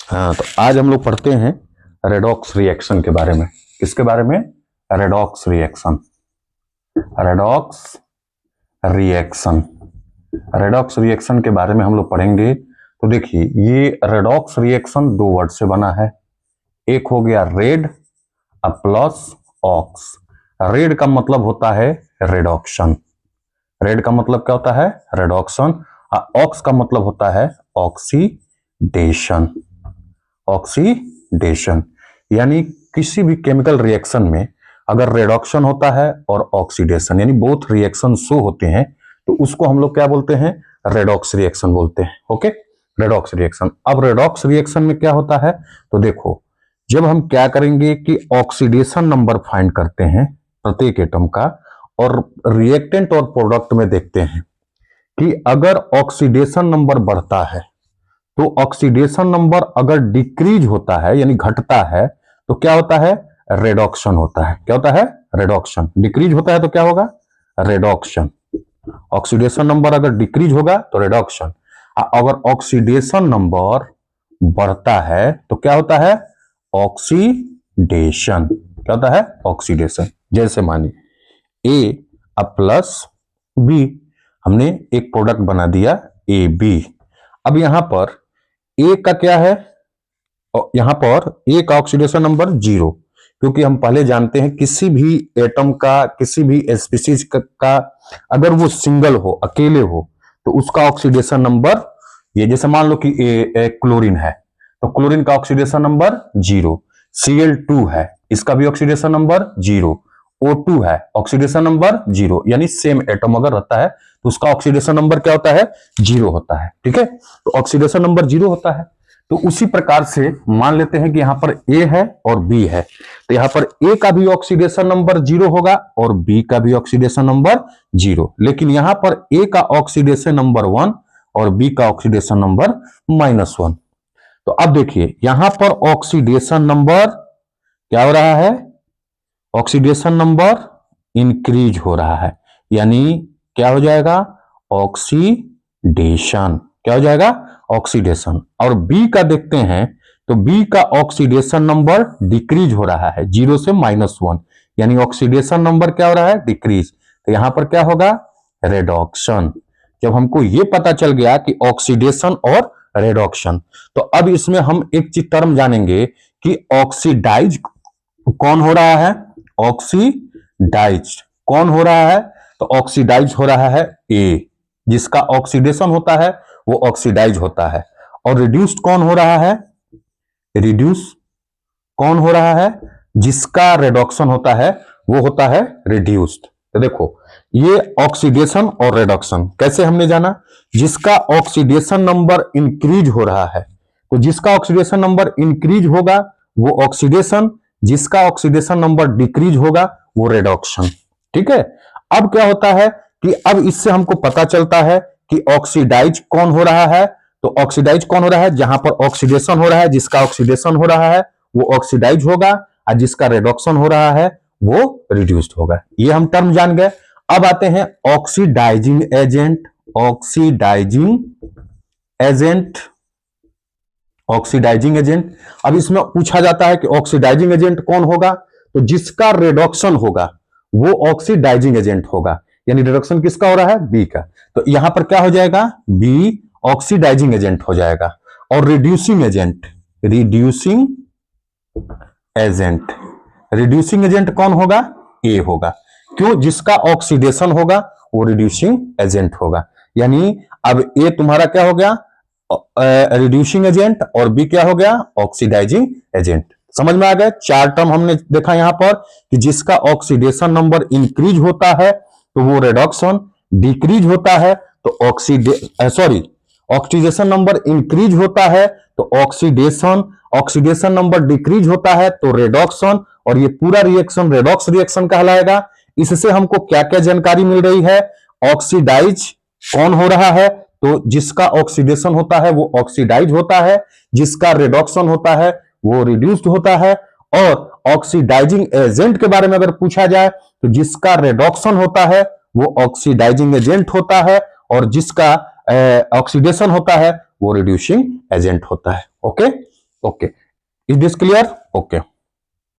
हाँ, तो आज हम लोग पढ़ते हैं रेडॉक्स रिएक्शन के बारे में। किसके बारे में? Redox reaction. Redox reaction redox reaction के बारे में हम लोग पढ़ेंगे। तो देखिए, ये रेडॉक्स रिएक्शन दो वर्ड से बना है। एक हो गया रेड प्लस ऑक्स। रेड का मतलब होता है रेडॉक्शन। रेड का मतलब क्या होता है? रेडॉक्शन। ऑक्स का मतलब होता है ऑक्सीडेशन। ऑक्सीडेशन यानी किसी भी केमिकल रिएक्शन में अगर रिडक्शन होता है और ऑक्सीडेशन यानी बोथ रिएक्शन शो होते हैं तो उसको हम लोग क्या बोलते हैं? रेडॉक्स रिएक्शन बोलते हैं। Okay, redox reaction. अब रेडॉक्स रिएक्शन में क्या होता है? तो देखो, जब हम क्या करेंगे कि ऑक्सीडेशन नंबर फाइंड करते हैं प्रत्येक एटम का और रिएक्टेंट और प्रोडक्ट में देखते हैं कि अगर ऑक्सीडेशन नंबर बढ़ता है तो ऑक्सीडेशन नंबर अगर डिक्रीज होता है यानी घटता है तो क्या होता है? रेडॉक्शन होता है। क्या होता है? रेडॉक्शन। डिक्रीज होता है तो क्या होगा? रेडॉक्शन। ऑक्सीडेशन नंबर अगर डिक्रीज होगा तो रेडॉक्शन। अगर ऑक्सीडेशन नंबर बढ़ता है तो क्या होता है? ऑक्सीडेशन। क्या होता है? ऑक्सीडेशन। जैसे मानिए ए प्लस बी, हमने एक प्रोडक्ट बना दिया ए बी। अब यहां पर ए का क्या है? यहां पर ए का ऑक्सीडेशन नंबर 0, क्योंकि हम पहले जानते हैं किसी भी एटम का, किसी भी स्पीसीज का अगर वो सिंगल हो, अकेले हो, तो उसका ऑक्सीडेशन नंबर, ये जैसे मान लो कि क्लोरीन है तो क्लोरीन का ऑक्सीडेशन नंबर 0। Cl2 है, इसका भी ऑक्सीडेशन नंबर 0। O2 है, ऑक्सीडेशन नंबर 0। यानी सेम एटम अगर रहता है तो उसका ऑक्सीडेशन नंबर क्या होता है? 0 होता है। ठीक है, तो ऑक्सीडेशन नंबर 0 होता है। तो उसी प्रकार से मान लेते हैं कि यहां पर ए है और बी है, तो यहां पर ए का भी ऑक्सीडेशन नंबर 0 होगा और बी का भी ऑक्सीडेशन नंबर 0। लेकिन यहां पर ए का ऑक्सीडेशन नंबर 1 और बी का ऑक्सीडेशन नंबर -1। तो अब देखिए, यहां पर ऑक्सीडेशन नंबर क्या हो रहा है? ऑक्सीडेशन नंबर इंक्रीज हो रहा है, यानी क्या हो जाएगा? ऑक्सीडेशन। क्या हो जाएगा? ऑक्सीडेशन। और बी का देखते हैं तो बी का ऑक्सीडेशन नंबर डिक्रीज हो रहा है 0 से -1, यानी ऑक्सीडेशन नंबर क्या हो रहा है? डिक्रीज। तो यहां पर क्या होगा? रेडॉक्शन। जब हमको ये पता चल गया कि ऑक्सीडेशन और रेडॉक्शन, तो अब इसमें हम एक चीज टर्म जानेंगे कि ऑक्सीडाइज कौन हो रहा है? ऑक्सीडाइज कौन हो रहा है? तो ऑक्सीडाइज हो रहा है ए, जिसका ऑक्सीडेशन होता है वो ऑक्सीडाइज होता है। और रिड्यूस्ड कौन हो रहा है? रिड्यूस कौन हो रहा है? जिसका रिडक्शन होता है वो होता है रिड्यूस्ड। तो देखो, ये ऑक्सीडेशन और रिडक्शन कैसे हमने जाना? जिसका ऑक्सीडेशन नंबर इंक्रीज हो रहा है, तो जिसका ऑक्सीडेशन नंबर इंक्रीज होगा वो ऑक्सीडेशन, जिसका ऑक्सीडेशन नंबर डिक्रीज होगा वो रिडक्शन। ठीक है, अब क्या होता है कि अब इससे हमको पता चलता है कि ऑक्सीडाइज कौन हो रहा है? तो ऑक्सीडाइज कौन हो रहा है? जहां पर ऑक्सीडेशन हो रहा है, जिसका ऑक्सीडेशन हो रहा है वो ऑक्सीडाइज होगा और जिसका रिडक्शन हो रहा है वो रिड्यूस्ड होगा। ये हम टर्म जान गए। अब आते हैं oxidizing agent. Oxidizing agent, oxidizing agent. अब इसमें पूछा जाता है कि ऑक्सीडाइजिंग एजेंट कौन होगा? तो जिसका रिडक्शन होगा वो ऑक्सीडाइजिंग एजेंट होगा, यानी रिडक्शन किसका हो रहा है? बी का। तो यहां पर क्या हो जाएगा? बी ऑक्सीडाइजिंग एजेंट हो जाएगा। और reducing agent, reducing agent, reducing agent कौन होगा? ए होगा। क्यों? जिसका ऑक्सीडेशन होगा वो रिड्यूसिंग एजेंट होगा। यानी अब ए तुम्हारा क्या हो गया? रिड्यूसिंग एजेंट और बी क्या हो गया? Oxidizing agent. समझ में आ गया? चार टर्म हमने देखा यहां पर कि जिसका ऑक्सीडेशन नंबर इंक्रीज होता है तो वो रिडक्शन, डिक्रीज होता है तो ऑक्सीडेशन नंबर इंक्रीज होता है तो ऑक्सीडेशन, ऑक्सीडेशन नंबर डिक्रीज होता है तो रिडक्शन, और ये पूरा रिएक्शन रेडॉक्स रिएक्शन कहलाएगा। इससे हमको क्या क्या जानकारी मिल रही है? ऑक्सीडाइज कौन हो रहा है? तो जिसका ऑक्सीडेशन होता है वो ऑक्सीडाइज होता है, जिसका रिडक्शन होता है वो रिड्यूस्ड होता है। और ऑक्सीडाइजिंग एजेंट के बारे में अगर पूछा जाए तो जिसका रिडक्शन होता है वो ऑक्सीडाइजिंग एजेंट होता है और जिसका ऑक्सीडेशन होता है वो रिड्यूसिंग एजेंट होता है। Okay, okay, is this clear? Okay.